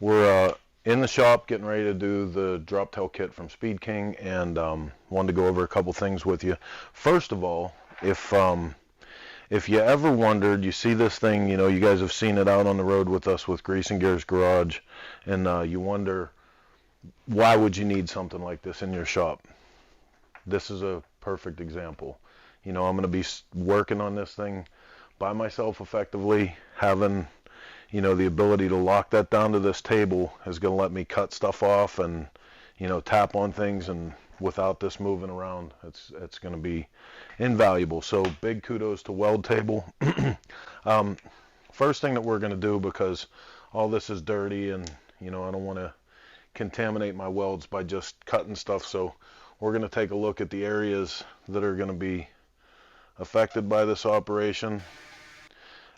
We're in the shop getting ready to do the Droptail kit from Speedking, and wanted to go over a couple things with you. First of all, if you ever wondered, you see this thing, you know, you guys have seen it out on the road with us with Grease and Gears Garage, and you wonder, why would you need something like this in your shop? This is a perfect example. You know, I'm going to be working on this thing by myself effectively. Having, you know, the ability to lock that down to this table is going to let me cut stuff off and, you know, tap on things, and without this moving around, it's going to be invaluable. So big kudos to Weld Table. First thing that we're going to do, because all this is dirty and, you know, I don't want to contaminate my welds by just cutting stuff, so we're going to take a look at the areas that are going to be affected by this operation,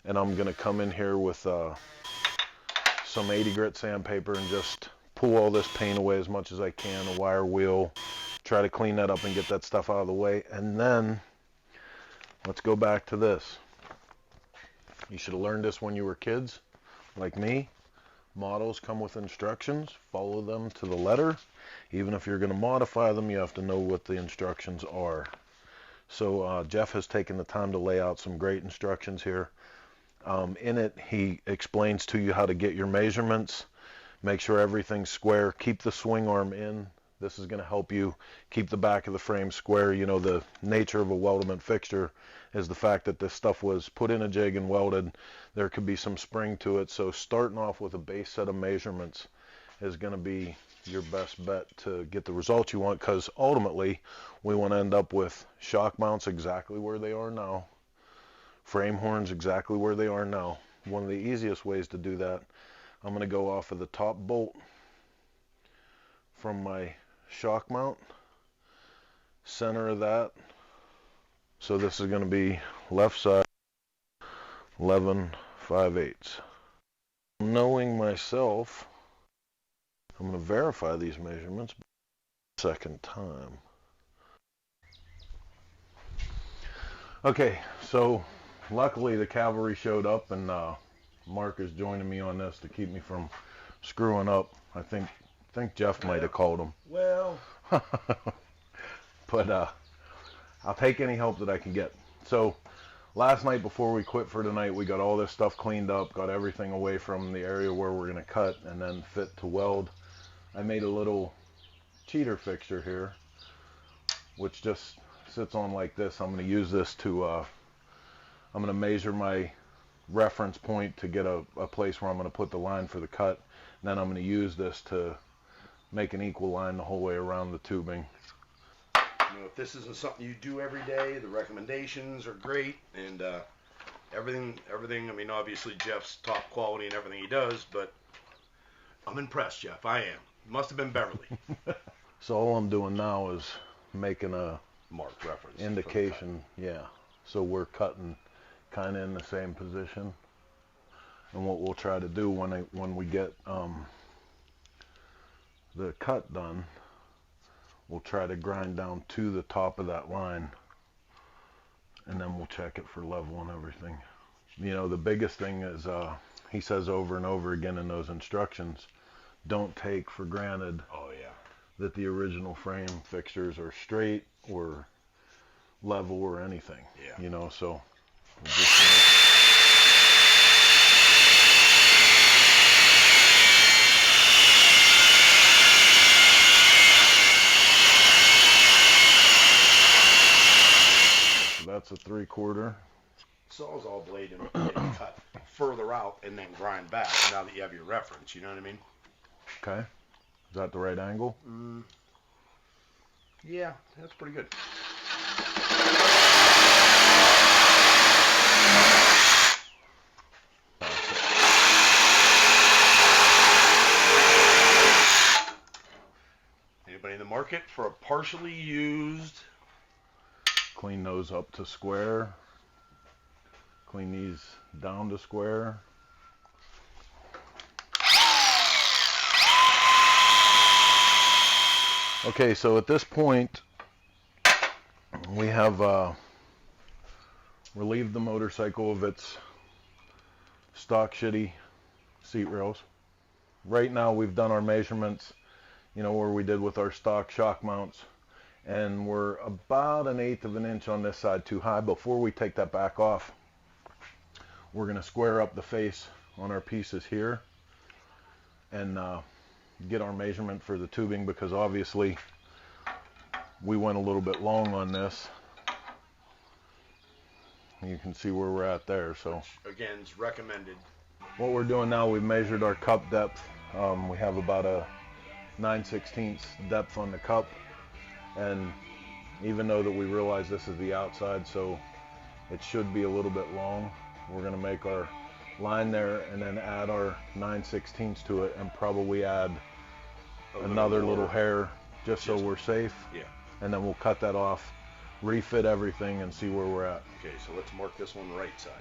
and I'm going to come in here with some 80 grit sandpaper and just pull all this paint away as much as I can, a wire wheel, try to clean that up and get that stuff out of the way. And then let's go back to this. You should have learned this when you were kids, like me. Models come with instructions, follow them to the letter. Even if you're going to modify them, you have to know what the instructions are. So Jeff has taken the time to lay out some great instructions here. In it, he explains to you how to get your measurements, make sure everything's square, keep the swing arm in. This is going to help you keep the back of the frame square. You know, the nature of a weldment fixture is the fact that this stuff was put in a jig and welded. There could be some spring to it, so starting off with a base set of measurements is going to be your best bet to get the results you want, because ultimately we want to end up with shock mounts exactly where they are now, frame horns exactly where they are now. One of the easiest ways to do that, I'm going to go off of the top bolt from my shock mount, center of that. So this is going to be left side 11 5/8. Knowing myself, I'm going to verify these measurements second time. Okay, so luckily the cavalry showed up, and Mark is joining me on this to keep me from screwing up. I think Jeff might have called him. Well, but I'll take any help that I can get. So last night before we quit for tonight, we got all this stuff cleaned up, got everything away from the area where we're going to cut and then fit to weld. I made a little cheater fixture here, which just sits on like this. I'm going to use this to, I'm going to measure my reference point to get a place where I'm going to put the line for the cut. And then I'm going to use this to make an equal line the whole way around the tubing. You know, if this isn't something you do every day, the recommendations are great, and everything. I mean, obviously Jeff's top quality in everything he does, but I'm impressed, Jeff. I am. Must have been Beverly. So all I'm doing now is making a Mark reference indication, yeah. So we're cutting kind of in the same position. And what we'll try to do when we get the cut done, we'll try to grind down to the top of that line, and then we'll check it for level and everything. You know, the biggest thing is, he says over and over again in those instructions, don't take for granted that the original frame fixtures are straight or level or anything. Yeah. You know, so that's a 3/4. Sawzall blade and cut further out and then grind back now that you have your reference. You know what I mean? Okay. Is that the right angle? Yeah, that's pretty good. Anybody in the market for a partially used? Clean those up to square. Clean these down to square. Okay, so at this point, we have relieved the motorcycle of its stock shitty seat rails. right now we've done our measurements, you know, where we did with our stock shock mounts, and we're about 1/8 of an inch on this side too high. Before we take that back off, we're going to square up the face on our pieces here and get our measurement for the tubing, because obviously we went a little bit long on this. You can see where we're at there. So again, it's recommended. What we're doing now, we've measured our cup depth. We have about a 9/16 depth on the cup, and even though that we realize this is the outside, so it should be a little bit long, we're going to make our line there and then add our 9/16 to it, and probably add another little hair just so we're safe. Yeah. And then we'll cut that off, refit everything, and see where we're at. Okay, so let's mark this one right side.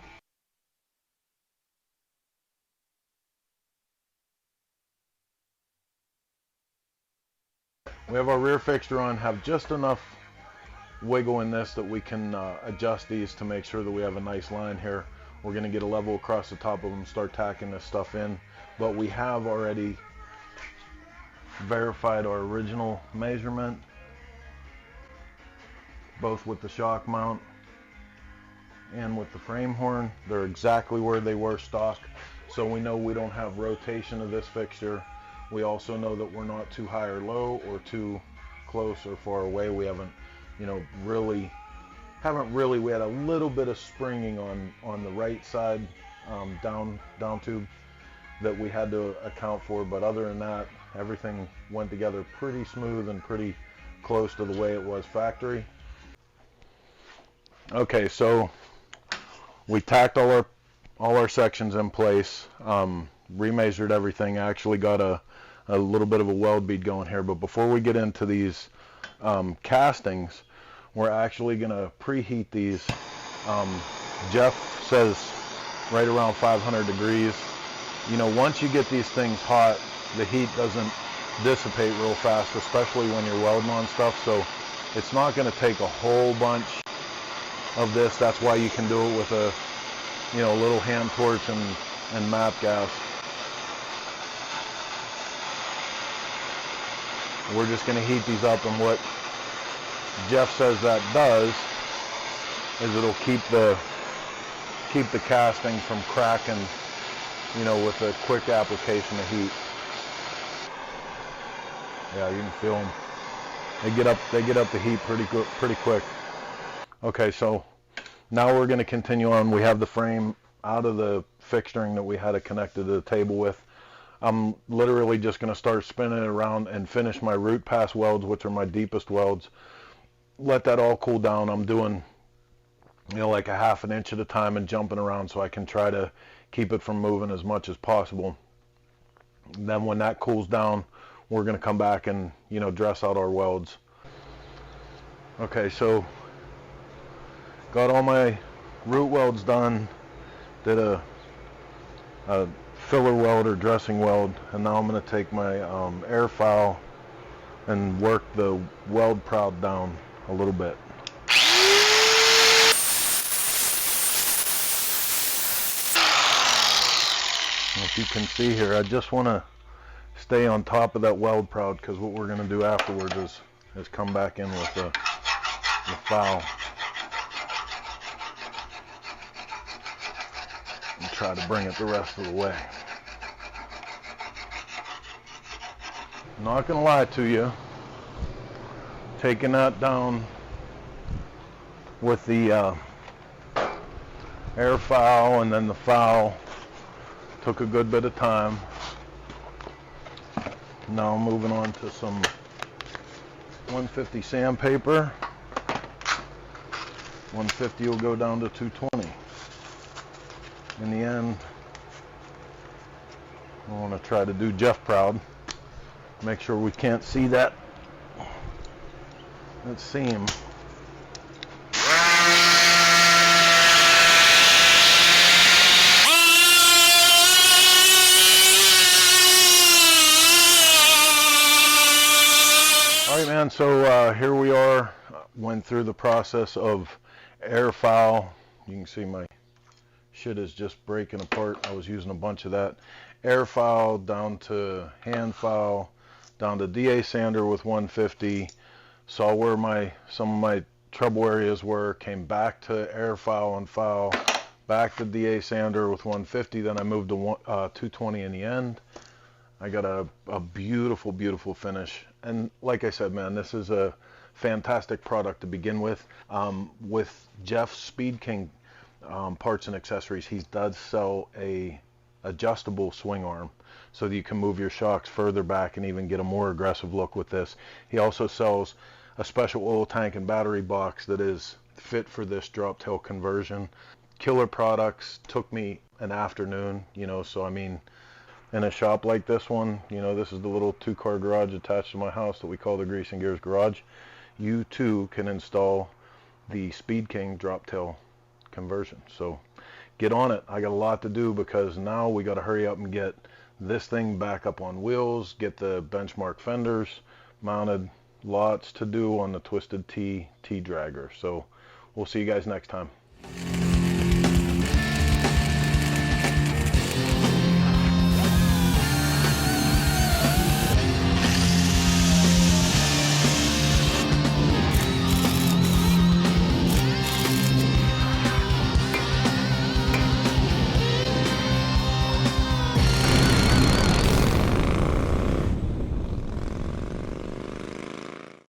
We have our rear fixture on, have just enough wiggle in this that we can adjust these to make sure that we have a nice line here. We're going to get a level across the top of them, start tacking this stuff in, but we have already verified our original measurement, both with the shock mount and with the frame horn. They're exactly where they were stock, so we know we don't have rotation of this fixture. We also know that we're not too high or low or too close or far away. We haven't, you know, we had a little bit of springing on the right side down tube that we had to account for, but other than that, everything went together pretty smooth and pretty close to the way it was factory. Okay, so we tacked all our sections in place, remeasured everything. I actually got a little bit of a weld bead going here, but before we get into these castings, we're actually going to preheat these. Jeff says right around 500 degrees. You know, once you get these things hot, the heat doesn't dissipate real fast, especially when you're welding on stuff, so it's not going to take a whole bunch of this. That's why you can do it with a, you know, little hand torch and map gas. We're just going to heat these up, and what Jeff says that does is it'll keep the casting from cracking, you know, with a quick application of heat. Yeah, you can feel them. They get up the heat pretty quick. Okay, so now we're going to continue on. We have the frame out of the fixturing that we had it connected to the table with. I'm literally just going to start spinning it around and finish my root pass welds, which are my deepest welds. Let that all cool down. I'm doing, you know, like 1/2 inch at a time and jumping around so I can try to keep it from moving as much as possible. And then when that cools down, we're going to come back and, you know, dress out our welds. Okay, so got all my root welds done, did a filler weld or dressing weld, and now I'm going to take my air file and work the weld proud down a little bit. And if you can see here, I just want to stay on top of that weld proud, because what we're going to do afterwards is come back in with the file and try to bring it the rest of the way. Not gonna lie to you, taking that down with the air file and then the file took a good bit of time. Now I'm moving on to some 150 sandpaper. 150 will go down to 220. In the end, I want to try to do Jeff proud. Make sure we can't see that seam. All right, man, so here we are. Went through the process of air file. You can see my shit is just breaking apart. I was using a bunch of that. air file down to hand file, down to DA sander with 150, saw where some of my trouble areas were, came back to air file and file, back to DA sander with 150, then I moved to 220 in the end. I got a beautiful, beautiful finish. And like I said, man, this is a fantastic product to begin with. With Jeff's Speedking parts and accessories, he does sell a adjustable swing arm so that you can move your shocks further back and even get a more aggressive look with this. He also sells a special oil tank and battery box that is fit for this drop tail conversion. Killer products. Took me an afternoon, you know, so I mean, in a shop like this one, you know, this is the little 2-car garage attached to my house that we call the Grease and Gears Garage. You too can install the Speedking Drop Tail conversion. So get on it. I got a lot to do because now we got to hurry up and get this thing back up on wheels, get the benchmark fenders mounted, lots to do on the Twisted T dragger. So we'll see you guys next time.